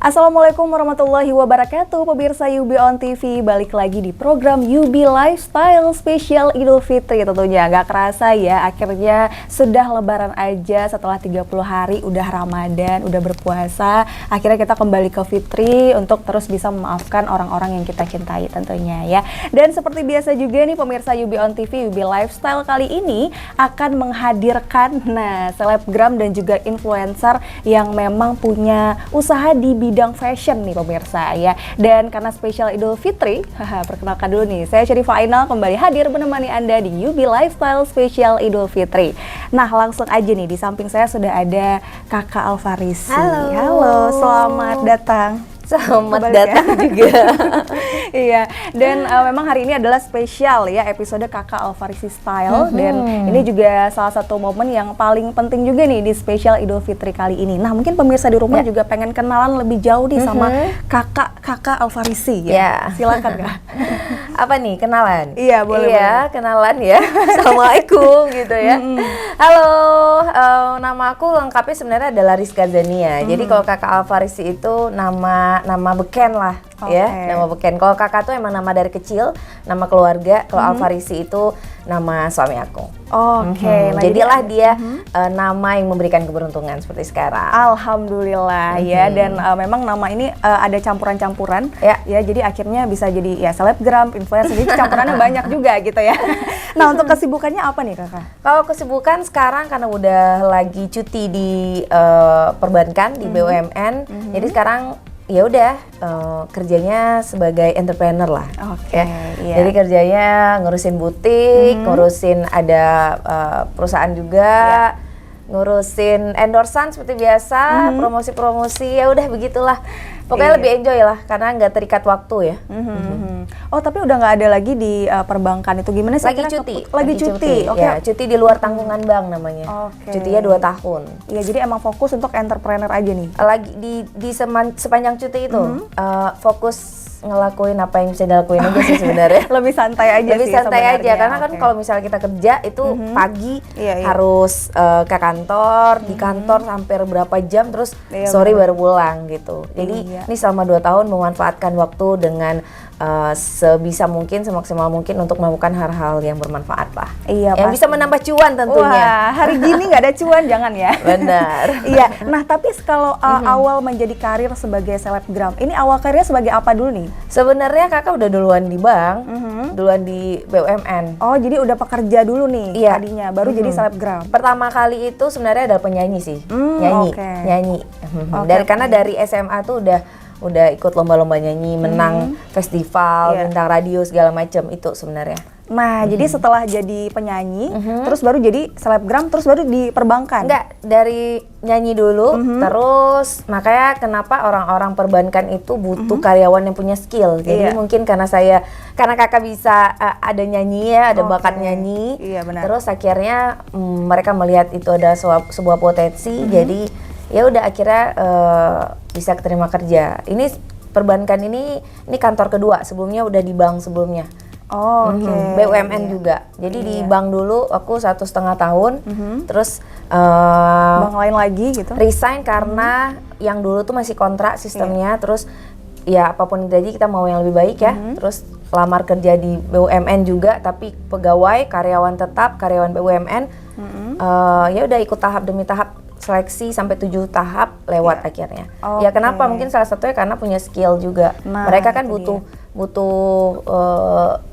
Assalamualaikum warahmatullahi wabarakatuh, pemirsa UB on TV, balik lagi di program UB Lifestyle Spesial Idul Fitri. Tentunya nggak kerasa ya, akhirnya sudah lebaran aja setelah 30 hari, udah Ramadan, udah berpuasa. Akhirnya kita kembali ke Fitri untuk terus bisa memaafkan orang-orang yang kita cintai tentunya ya. Dan seperti biasa juga nih pemirsa UB on TV, UB Lifestyle kali ini akan menghadirkan selebgram dan juga influencer yang memang punya usaha di bidang fashion nih pemirsa ya. Dan karena spesial Idul Fitri, perkenalkan dulu nih, saya Syarifah Ainal kembali hadir menemani Anda di UB Lifestyle Spesial Idul Fitri. Nah, langsung aja nih, di samping saya sudah ada Kakak Alfarisi. Halo, selamat datang. Selamat datang juga. Iya, dan memang hari ini adalah spesial ya, episode Kakak Alfarisi Style. Dan ini juga salah satu momen yang paling penting juga nih di spesial Idul Fitri kali ini. Nah, mungkin pemirsa di rumah juga pengen kenalan lebih jauh nih sama Kakak Alfarisi ya. Silakan Kak. Apa nih, kenalan? Iya, boleh. Iya, kenalan ya. Assalamualaikum gitu ya. Halo, nama aku lengkapnya sebenarnya adalah Rizka Zania. Jadi kalau Kakak Alfarisi itu nama beken lah. Ya, nama beken. Kalau kakak tuh emang nama dari kecil, nama keluarga. Kalau Alfarisi itu nama suami aku. Nah, jadilah dia nama yang memberikan keberuntungan seperti sekarang. Alhamdulillah ya. Dan memang nama ini ada campuran-campuran ya. Jadi akhirnya bisa jadi ya selebgram, influencer. Jadi campurannya banyak juga gitu ya. Nah, untuk kesibukannya apa nih kakak? Kalau kesibukan sekarang karena udah lagi cuti di perbankan di BUMN, jadi sekarang ya udah kerjanya sebagai entrepreneur lah. Iya. Jadi kerjanya ngurusin butik, ngurusin ada perusahaan juga, ngurusin endorsan seperti biasa, promosi-promosi, ya udah begitulah. Pokoknya lebih enjoy lah karena nggak terikat waktu ya. Oh, tapi udah nggak ada lagi di perbankan itu, gimana sih? Lagi cuti. Lagi cuti. Ya, cuti di luar tanggungan bank namanya. Cutinya 2 tahun. Iya, jadi emang fokus untuk entrepreneur aja nih. Lagi di sepanjang cuti itu fokus ngelakuin apa yang bisa dilakuin aja sih sebenarnya. Lebih santai aja. Lebih santai aja karena kan kalau misalnya kita kerja itu pagi harus ke kantor, di kantor hampir berapa jam, terus sore baru pulang gitu. Jadi ini selama 2 tahun memanfaatkan waktu dengan sebisa mungkin, semaksimal mungkin untuk melakukan hal-hal yang bermanfaat lah. Iya, yang bisa menambah cuan tentunya. Wah, hari gini nggak ada cuan jangan ya. Benar. Iya. Nah, tapi kalau awal menjadi karir sebagai selebgram, ini awal karirnya sebagai apa dulu nih? Sebenarnya kakak udah duluan di bank, duluan di BUMN. Oh, jadi udah pekerja dulu nih tadinya, baru jadi selebgram. Pertama kali itu sebenarnya adalah penyanyi sih, nyanyi. Karena dari SMA tuh udah ikut lomba-lomba nyanyi, menang festival, bintang radio segala macam itu sebenarnya. Nah, jadi setelah jadi penyanyi, terus baru jadi selebgram, terus baru di perbankan? Enggak, dari nyanyi dulu, terus makanya kenapa orang-orang perbankan itu butuh karyawan yang punya skill. Jadi mungkin karena kakak bisa ada nyanyi ya, ada bakat nyanyi, terus akhirnya mereka melihat itu ada sebuah potensi, jadi ya udah akhirnya bisa keterima kerja. Ini perbankan ini kantor kedua, sebelumnya udah di bank sebelumnya. BUMN juga. Jadi di bank dulu aku 1,5 tahun, terus bank lain lagi gitu. Resign karena yang dulu tuh masih kontrak sistemnya, terus ya apapun yang terjadi kita mau yang lebih baik ya. Terus lamar kerja di BUMN juga, tapi pegawai, karyawan tetap, karyawan BUMN. Ya udah ikut tahap demi tahap seleksi sampai 7 tahap lewat akhirnya. Ya kenapa? Mungkin salah satunya karena punya skill juga. Mereka kan butuh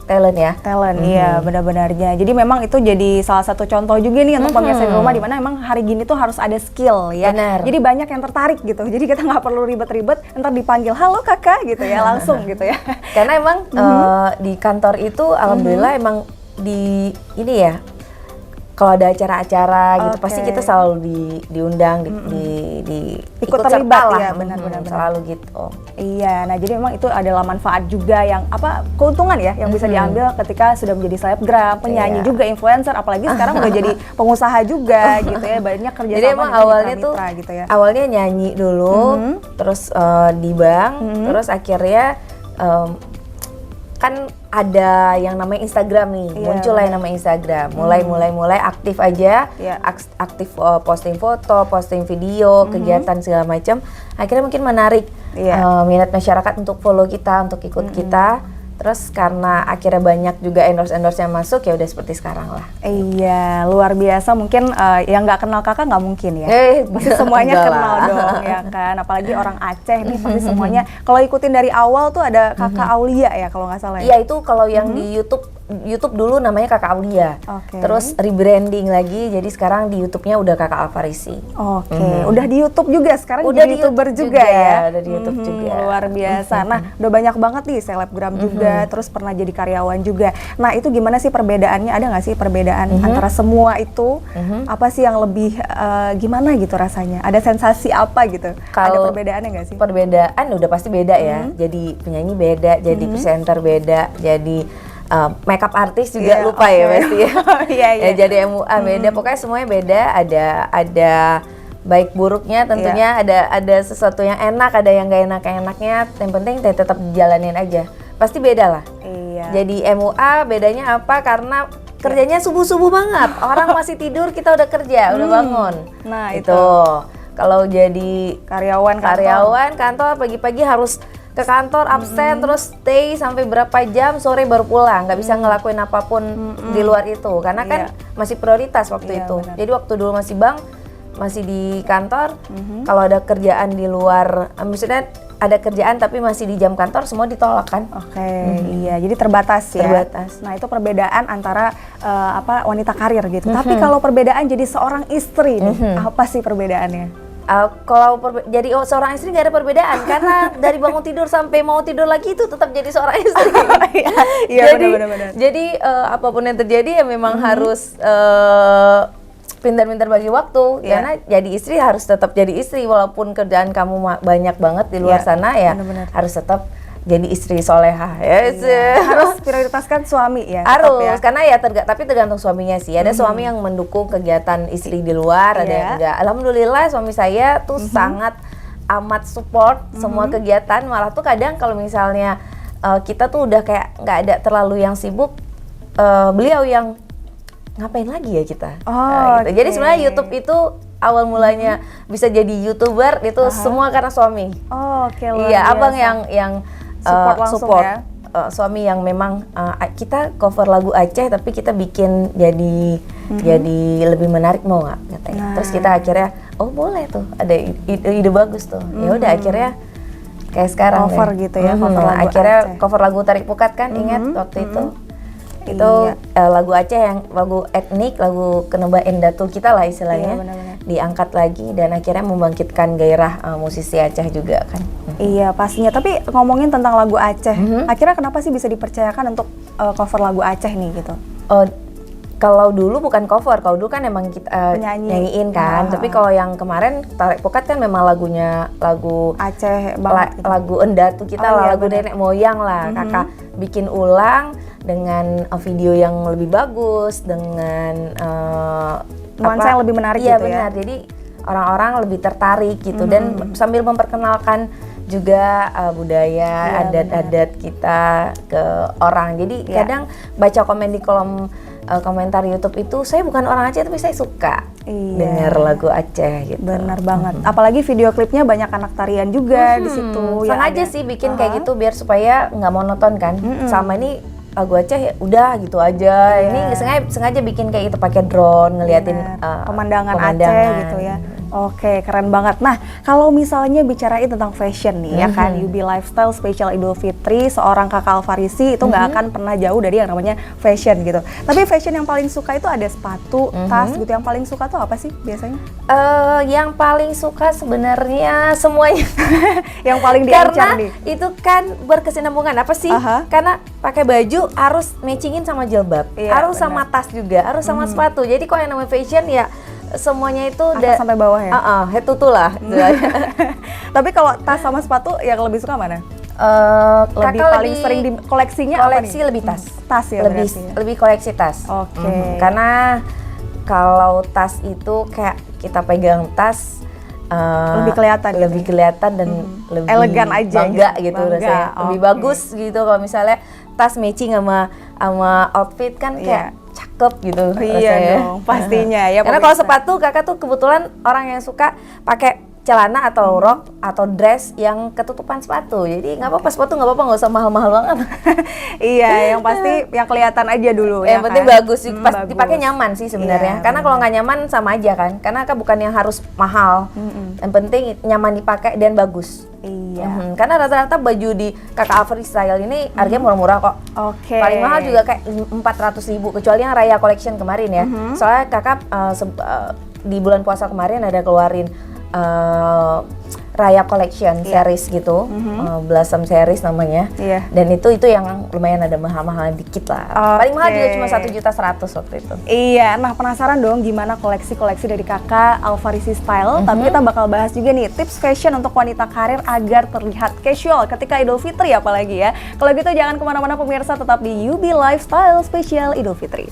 talent ya. Iya, benar-benarnya. Jadi memang itu jadi salah satu contoh juga nih untuk pemirsa di rumah, di mana emang hari gini tuh harus ada skill ya. Benar. Jadi banyak yang tertarik gitu. Jadi kita nggak perlu ribet-ribet, ntar dipanggil halo kakak gitu ya, langsung gitu ya. Karena emang di kantor itu alhamdulillah emang di ini ya. Kalau ada acara-acara gitu pasti kita selalu diundang, ikut terlibat lah, ya, benar-benar selalu gitu. Iya, nah jadi memang itu adalah manfaat juga yang keuntungan ya yang bisa diambil ketika sudah menjadi selebgram, penyanyi juga, influencer, apalagi sekarang udah jadi pengusaha juga gitu ya, banyak kerja sama. Jadi emang awalnya tuh gitu ya. Awalnya nyanyi dulu, terus di bank, terus akhirnya Mm-hmm. kan ada yang namanya Instagram nih, muncul lah yang namanya Instagram. Mulai aktif aja, aktif posting foto, posting video, kegiatan segala macam. Akhirnya mungkin menarik minat masyarakat untuk follow kita, untuk ikut kita. Terus karena akhirnya banyak juga endorse yang masuk, ya udah seperti sekarang lah. Iya, luar biasa. Mungkin yang nggak kenal kakak nggak mungkin ya. Pasti semuanya kenal dong ya kan. Apalagi orang Aceh nih pasti semuanya. Kalau ikutin dari awal tuh ada kakak Aulia ya kalau nggak salah ya. Iya, itu kalau yang di YouTube dulu namanya Kakak Aulia. Terus rebranding lagi, jadi sekarang di YouTube-nya udah Kakak Alfarisi. Udah di YouTube juga sekarang, udah jadi YouTuber juga ya. Udah di YouTube juga. Luar biasa. Nah, udah banyak banget nih selebgram juga, terus pernah jadi karyawan juga. Nah, itu gimana sih perbedaannya? Ada nggak sih perbedaan antara semua itu? Apa sih yang lebih gimana gitu rasanya? Ada sensasi apa gitu? Ada perbedaannya nggak sih? Perbedaan udah pasti beda ya. Jadi penyanyi beda, jadi presenter beda, jadi makeup artis juga lupa ya pasti ya. Ya jadi MUA beda, pokoknya semuanya beda. Ada baik buruknya tentunya, ada sesuatu yang enak, ada yang gak enaknya. Yang penting tetap dijalanin aja. Pasti beda lah. Jadi MUA bedanya apa? Karena kerjanya subuh-subuh banget. Orang masih tidur, kita udah kerja, udah bangun. Nah itu. Kalau jadi karyawan kantor pagi-pagi harus ke kantor absen, terus stay sampai berapa jam, sore baru pulang, nggak bisa ngelakuin apapun di luar itu karena kan masih prioritas waktu itu. Benar. Jadi waktu dulu masih di kantor, kalau ada kerjaan di luar, maksudnya ada kerjaan tapi masih di jam kantor, semua ditolak kan. Iya, jadi terbatas ya. Nah, itu perbedaan antara wanita karir gitu. Tapi kalau perbedaan jadi seorang istri nih, apa sih perbedaannya? Jadi seorang istri nggak ada perbedaan karena dari bangun tidur sampai mau tidur lagi itu tetap jadi seorang istri. Benar. Jadi apapun yang terjadi ya memang harus pintar-pintar bagi waktu. Karena jadi istri harus tetap jadi istri walaupun kerjaan kamu banyak banget di luar sana ya. Harus tetap jadi istri soleha ya. Harus prioritaskan suami ya. Harus, karena ya tapi tergantung suaminya sih. Ada suami yang mendukung kegiatan istri di luar, ada yang enggak. Alhamdulillah suami saya tuh sangat amat support semua kegiatan. Malah tuh kadang kalau misalnya kita tuh udah kayak nggak ada terlalu yang sibuk, beliau yang ngapain lagi ya kita. Gitu. Jadi sebenarnya YouTube itu awal mulanya bisa jadi YouTuber itu semua karena suami. Iya, abang yang support ya? Suami yang memang kita cover lagu Aceh tapi kita bikin jadi lebih menarik, mau nggak katanya. Terus kita akhirnya boleh tuh, ada ide bagus tuh. Ya udah akhirnya kayak sekarang cover gitu ya, cover lagu akhirnya Aceh. Cover lagu Tarik Pukat kan, ingat waktu itu. Itu lagu Aceh yang lagu etnik, lagu Keneba Endatul kita lah istilahnya, diangkat lagi dan akhirnya membangkitkan gairah musisi Aceh juga kan. Iya pastinya, tapi ngomongin tentang lagu Aceh, akhirnya kenapa sih bisa dipercayakan untuk cover lagu Aceh nih gitu? Kalau dulu bukan cover, kalau dulu kan emang kita nyanyiin kan. Tapi kalau yang kemarin Tarik Pukat kan memang lagu Aceh banget. Lagu Endatu kita lagu nenek moyang lah. Kakak bikin ulang dengan video yang lebih bagus, dengan nuansa yang lebih menarik gitu ya. Iya benar. Jadi orang-orang lebih tertarik gitu dan sambil memperkenalkan juga budaya adat-adat kita ke orang. Jadi kadang baca komen di kolom komentar YouTube itu, saya bukan orang Aceh tapi saya suka dengar lagu Aceh gitu. Benar banget. Apalagi video klipnya banyak anak tarian juga di situ. Sengaja sih bikin kayak gitu biar supaya nggak monoton kan. Sama ini lagu Aceh ya udah gitu aja. Ini sengaja bikin kayak gitu pakai drone ngeliatin pemandangan Aceh gitu ya. Oke, keren banget. Nah, kalau misalnya bicarain tentang fashion nih ya kan, UB Lifestyle Spesial Idul Fitri, seorang Kakak Alfarisi itu nggak akan pernah jauh dari yang namanya fashion gitu. Tapi fashion yang paling suka itu ada sepatu, tas gitu. Yang paling suka tuh apa sih biasanya? Yang paling suka sebenarnya semuanya. Yang paling diincar nih. Karena itu kan berkesinambungan apa sih? Karena pakai baju harus matchingin sama jilbab, harus sama tas juga, harus sama sepatu. Jadi kalau yang namanya fashion ya semuanya itu udah sampai bawah ya. Head to toe lah. Tapi kalau tas sama sepatu yang lebih suka mana? Paling sering di koleksinya koleksi apa nih? Lebih tas. Tas ya lebih koleksi tas. Karena kalau tas itu kayak kita pegang tas lebih kelihatan dan lebih elegan aja bangga gitu rasanya. Lebih bagus gitu kalau misalnya tas matching sama outfit kan kayak cakep gitu Iya rasanya. dong, pastinya ya. Karena kalau sepatu kakak tuh kebetulan orang yang suka pakai celana atau rok atau dress yang ketutupan sepatu. Jadi nggak apa-apa sepatu, nggak apa-apa, nggak usah mahal-mahal banget. Iya, yang pasti yang kelihatan aja dulu. Yang ya penting kan? bagus, pas Bagus. dipakai nyaman sih sebenarnya. Iya, Karena kalau nggak nyaman sama aja kan. Karena kan bukan yang harus mahal. Yang penting nyaman dipakai dan bagus. Iya. Karena rata-rata baju di Kakak Avery Style ini harganya murah-murah kok. Oke. Paling mahal juga kayak 400.000, kecuali yang Raya Collection kemarin ya. Soalnya kakak di bulan puasa kemarin ada keluarin Raya Collection series gitu, Blossom series namanya. Iya. Dan itu yang lumayan ada mahal-mahal dikit lah. Paling mahal juga cuma 1.100.000 waktu itu. Iya, nah penasaran dong gimana koleksi-koleksi dari kakak Alfarisi Style. Tapi kita bakal bahas juga nih tips fashion untuk wanita karir agar terlihat casual ketika Idul Fitri apalagi ya. Kalau gitu jangan kemana-mana pemirsa, tetap di UB Lifestyle spesial Idul Fitri.